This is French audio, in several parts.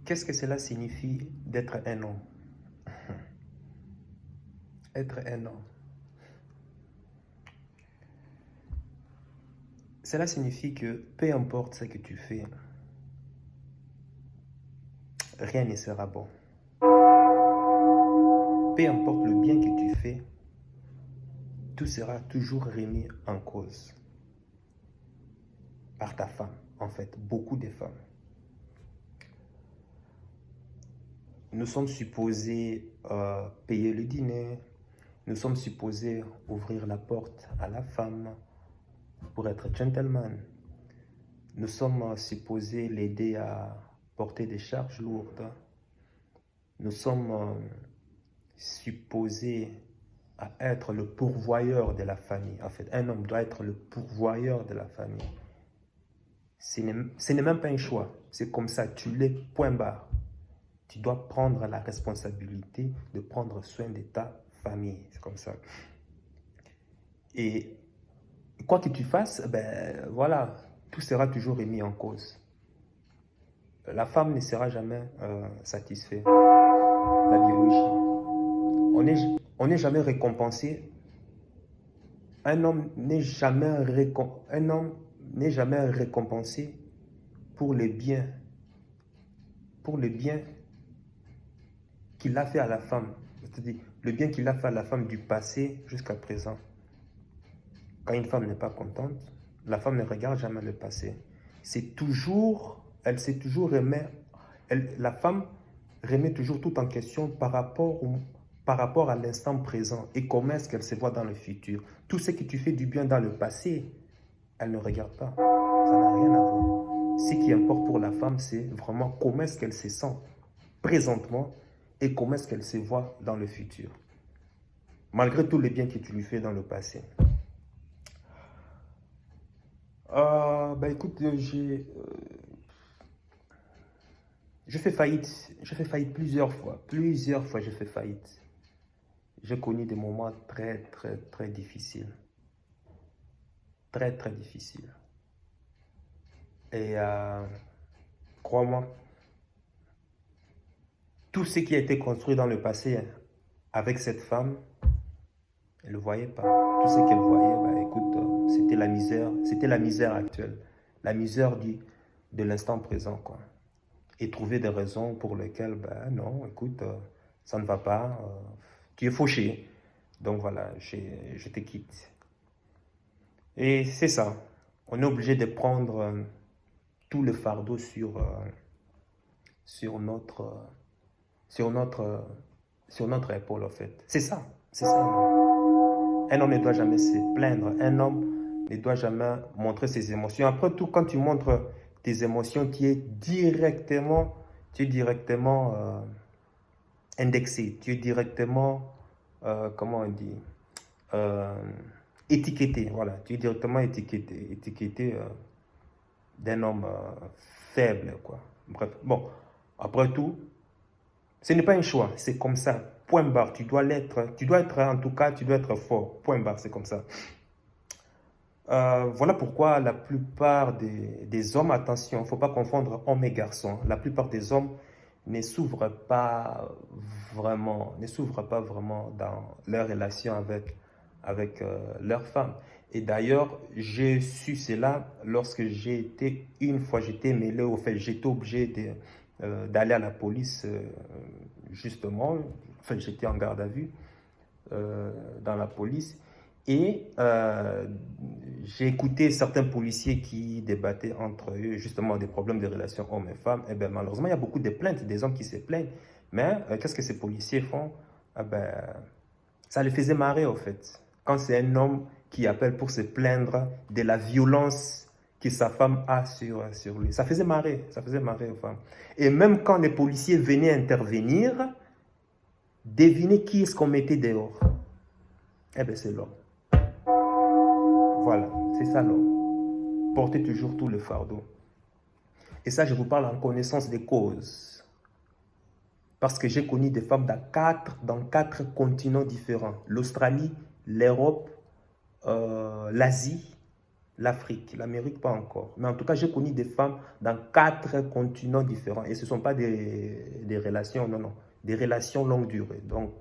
Qu'est-ce que cela signifie d'être un homme? Être un homme. Cela signifie que peu importe ce que tu fais, rien ne sera bon. Peu importe le bien que tu fais, tout sera toujours remis en cause par ta femme, en fait, beaucoup de femmes. Nous sommes supposés payer le dîner, nous sommes supposés ouvrir la porte à la femme pour être gentleman. Nous sommes supposés l'aider à porter des charges lourdes. Nous sommes supposés à être le pourvoyeur de la famille. En fait, un homme doit être le pourvoyeur de la famille. Ce n'est même pas un choix. C'est comme ça, tu l'es, point barre. Tu dois prendre la responsabilité de prendre soin de ta famille. C'est comme ça. Et quoi que tu fasses, ben voilà, tout sera toujours remis en cause. La femme ne sera jamais satisfaite. La biologie. On n'est jamais récompensé. Un homme n'est jamais récompensé pour le bien qu'il a fait à la femme. C'est-à-dire le bien qu'il a fait à la femme du passé jusqu'à présent. Quand une femme n'est pas contente, la femme ne regarde jamais le passé. La femme remet toujours tout en question par rapport à l'instant présent et comment est-ce qu'elle se voit dans le futur. Tout ce que tu fais du bien dans le passé, elle ne regarde pas. Ça n'a rien à voir. Ce qui importe pour la femme, c'est vraiment comment est-ce qu'elle se sent présentement et comment est-ce qu'elle se voit dans le futur. Malgré tous les biens que tu lui fais dans le passé. Écoute, j'ai fait faillite. J'ai fait faillite plusieurs fois. Plusieurs fois, j'ai fait faillite. J'ai connu des moments très, très, très difficiles. Très, très difficiles. Et crois-moi, tout ce qui a été construit dans le passé avec cette femme, elle ne le voyait pas. Tout ce qu'elle voyait, écoute, c'était la misère actuelle. La misère de l'instant présent, quoi. Et trouver des raisons pour lesquelles, non, écoute, ça ne va pas, tu es fauché. Donc voilà, je te quitte. Et c'est ça. On est obligé de prendre tout le fardeau sur notre épaule, en fait. C'est ça. C'est ça, un homme. Un homme ne doit jamais se plaindre. Un homme ne doit jamais montrer ses émotions. Après tout, quand tu montres tes émotions, tu es directement indexé. Tu es directement, comment on dit, étiqueté. Voilà, tu es directement étiqueté d'un homme faible, quoi. Bref, bon, après tout, ce n'est pas un choix, c'est comme ça. Point barre, tu dois être en tout cas, tu dois être fort. Point barre, c'est comme ça. Voilà pourquoi la plupart des hommes, attention, il ne faut pas confondre hommes et garçons. La plupart des hommes ne s'ouvrent pas vraiment dans leur relation avec leur femme. Et d'ailleurs, j'ai su cela lorsque j'étais mêlé au fait, j'étais obligé d'aller à la police, justement. Enfin, j'étais en garde à vue dans la police. Et j'ai écouté certains policiers qui débattaient entre eux justement des problèmes de relations hommes et femmes. Et bien malheureusement, il y a beaucoup de plaintes, des hommes qui se plaignent. Mais qu'est-ce que ces policiers font? Ça les faisait marrer au fait. Quand c'est un homme qui appelle pour se plaindre de la violence que sa femme a sur lui. Ça faisait marrer aux femmes. Et même quand les policiers venaient intervenir, devinez qui est-ce qu'on mettait dehors? Eh bien, c'est l'homme. Voilà, c'est ça l'homme. Portez toujours tout le fardeau. Et ça, je vous parle en connaissance des causes. Parce que j'ai connu des femmes dans quatre continents différents. L'Australie, l'Europe, l'Asie l'Afrique, l'Amérique pas encore. Mais en tout cas, j'ai connu des femmes dans 4 continents différents. Et ce ne sont pas des relations, non, non, des relations longue durée. Donc,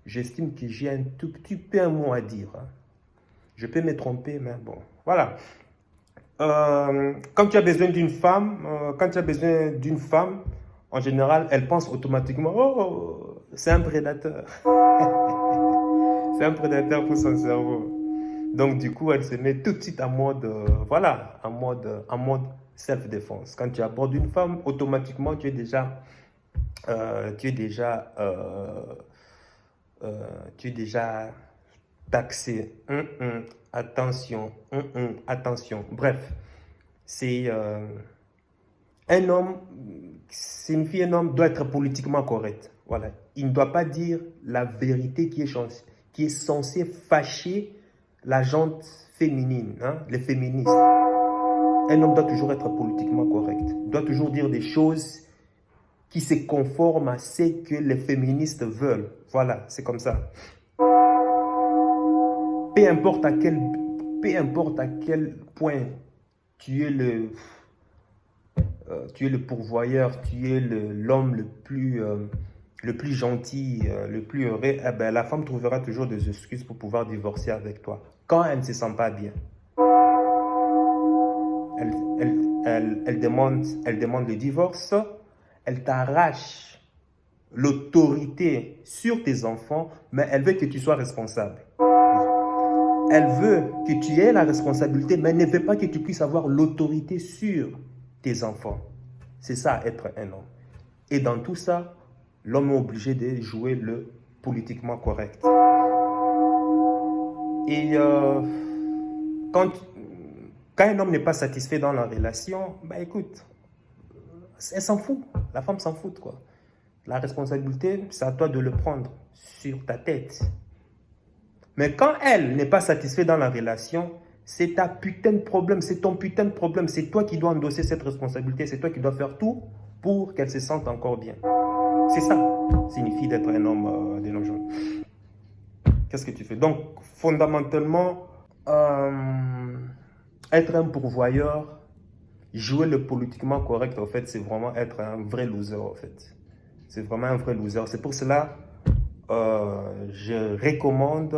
j'estime que j'ai un tout petit peu un mot à dire. Hein. Je peux me tromper, mais bon, voilà. Quand tu as besoin d'une femme, en général, elle pense automatiquement, oh, c'est un prédateur. C'est un prédateur pour son cerveau. Donc, du coup, elle se met tout de suite en mode, voilà, en mode self-défense. Quand tu abordes une femme, automatiquement, tu es déjà taxé. Attention, attention. Bref, c'est un homme, signifie un homme doit être politiquement correct. Voilà. Il ne doit pas dire la vérité qui est censée fâcher la gente féminine, hein, les féministes. Un homme doit toujours être politiquement correct. Il doit toujours dire des choses qui se conforment à ce que les féministes veulent. Voilà, c'est comme ça. Peu importe à quel point tu es le pourvoyeur, tu es l'homme le plus gentil, le plus heureux, eh ben, la femme trouvera toujours des excuses pour pouvoir divorcer avec toi. Quand elle ne se sent pas bien, elle demande le divorce, elle t'arrache l'autorité sur tes enfants, mais elle veut que tu sois responsable. Elle veut que tu aies la responsabilité, mais elle ne veut pas que tu puisses avoir l'autorité sur tes enfants. C'est ça, être un homme. Et dans tout ça, l'homme est obligé de jouer le politiquement correct. Et quand un homme n'est pas satisfait dans la relation, bah écoute, elle s'en fout. La femme s'en fout, quoi. La responsabilité, c'est à toi de le prendre sur ta tête. Mais quand elle n'est pas satisfaite dans la relation, c'est ta putain de problème, c'est ton putain de problème. C'est toi qui dois endosser cette responsabilité, c'est toi qui dois faire tout pour qu'elle se sente encore bien. C'est ça, signifie d'être un homme de nos jours. Qu'est-ce que tu fais? Donc, fondamentalement, être un pourvoyeur, jouer le politiquement correct, en fait, c'est vraiment être un vrai loser, en fait. C'est vraiment un vrai loser. C'est pour cela je recommande,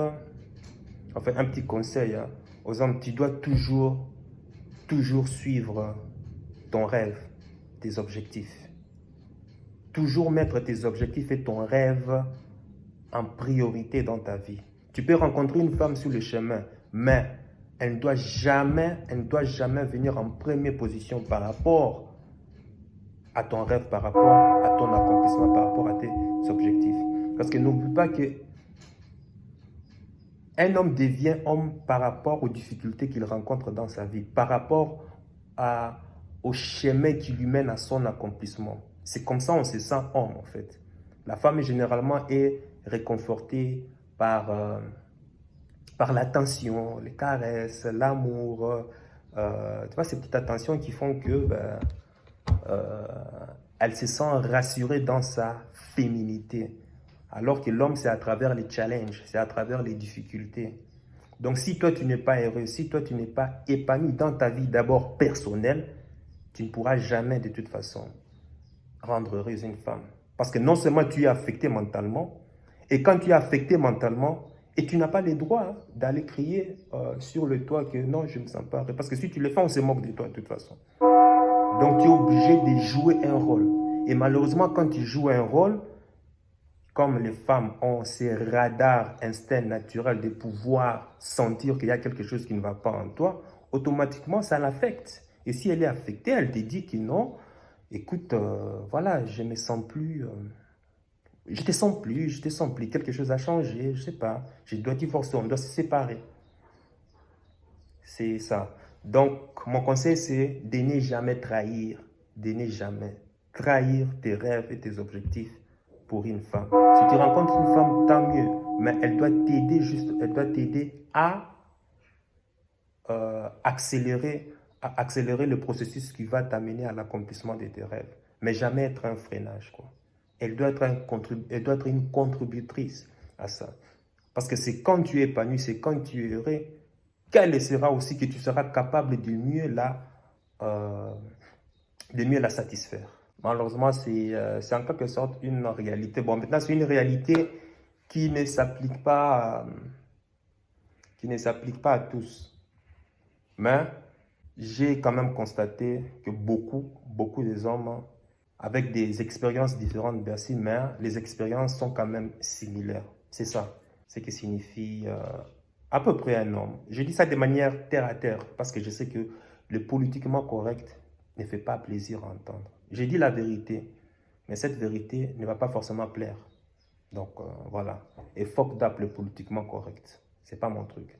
enfin un petit conseil hein, aux hommes, tu dois toujours suivre ton rêve, tes objectifs. Toujours mettre tes objectifs et ton rêve en priorité dans ta vie. Tu peux rencontrer une femme sur le chemin, mais elle ne doit jamais venir en première position par rapport à ton rêve, par rapport à ton accomplissement, par rapport à tes objectifs. Parce que n'oublie pas que un homme devient homme par rapport aux difficultés qu'il rencontre dans sa vie, par rapport au chemin qui lui mène à son accomplissement. C'est comme ça on se sent homme en fait. La femme généralement est réconfortée par l'attention, les caresses, l'amour, tu vois, ces petites attentions qui font que elle se sent rassurée dans sa féminité. Alors que l'homme, c'est à travers les challenges, c'est à travers les difficultés. Donc si toi, tu n'es pas heureux, si toi, tu n'es pas épanoui dans ta vie d'abord personnelle, tu ne pourras jamais de toute façon rendre heureuse une femme. Parce que non seulement tu es affecté mentalement, et quand tu es affecté mentalement, et tu n'as pas le droit hein, d'aller crier sur le toit que non, je ne me sens pas heureux. Parce que si tu le fais, on se moque de toi de toute façon. Donc tu es obligé de jouer un rôle. Et malheureusement, quand tu joues un rôle, comme les femmes ont ces radars instincts naturels de pouvoir sentir qu'il y a quelque chose qui ne va pas en toi, automatiquement, ça l'affecte. Et si elle est affectée, elle te dit que non, écoute, voilà, je me sens plus, je te sens plus, quelque chose a changé, je sais pas, je dois divorcer, on doit se séparer. C'est ça. Donc, mon conseil, c'est de ne jamais trahir, trahir tes rêves et tes objectifs pour une femme. Si tu rencontres une femme, tant mieux, mais elle doit t'aider à accélérer le processus qui va t'amener à l'accomplissement de tes rêves. Mais jamais être un freinage, quoi. Elle doit être une contributrice à ça. Parce que c'est quand tu es épanoui, c'est quand tu es heureux qu'elle sera aussi que tu seras capable de mieux la satisfaire. Malheureusement, c'est en quelque sorte une réalité. Bon, maintenant, c'est une réalité qui ne s'applique pas, qui ne s'applique pas à tous. Mais j'ai quand même constaté que beaucoup des hommes avec des expériences différentes, Bercy, mais les expériences sont quand même similaires. C'est ça, ce qui signifie à peu près un homme. Je dis ça de manière terre à terre, parce que je sais que le politiquement correct ne fait pas plaisir à entendre. J'ai dit la vérité, mais cette vérité ne va pas forcément plaire. Donc voilà. Et fuck up le politiquement correct. C'est pas mon truc.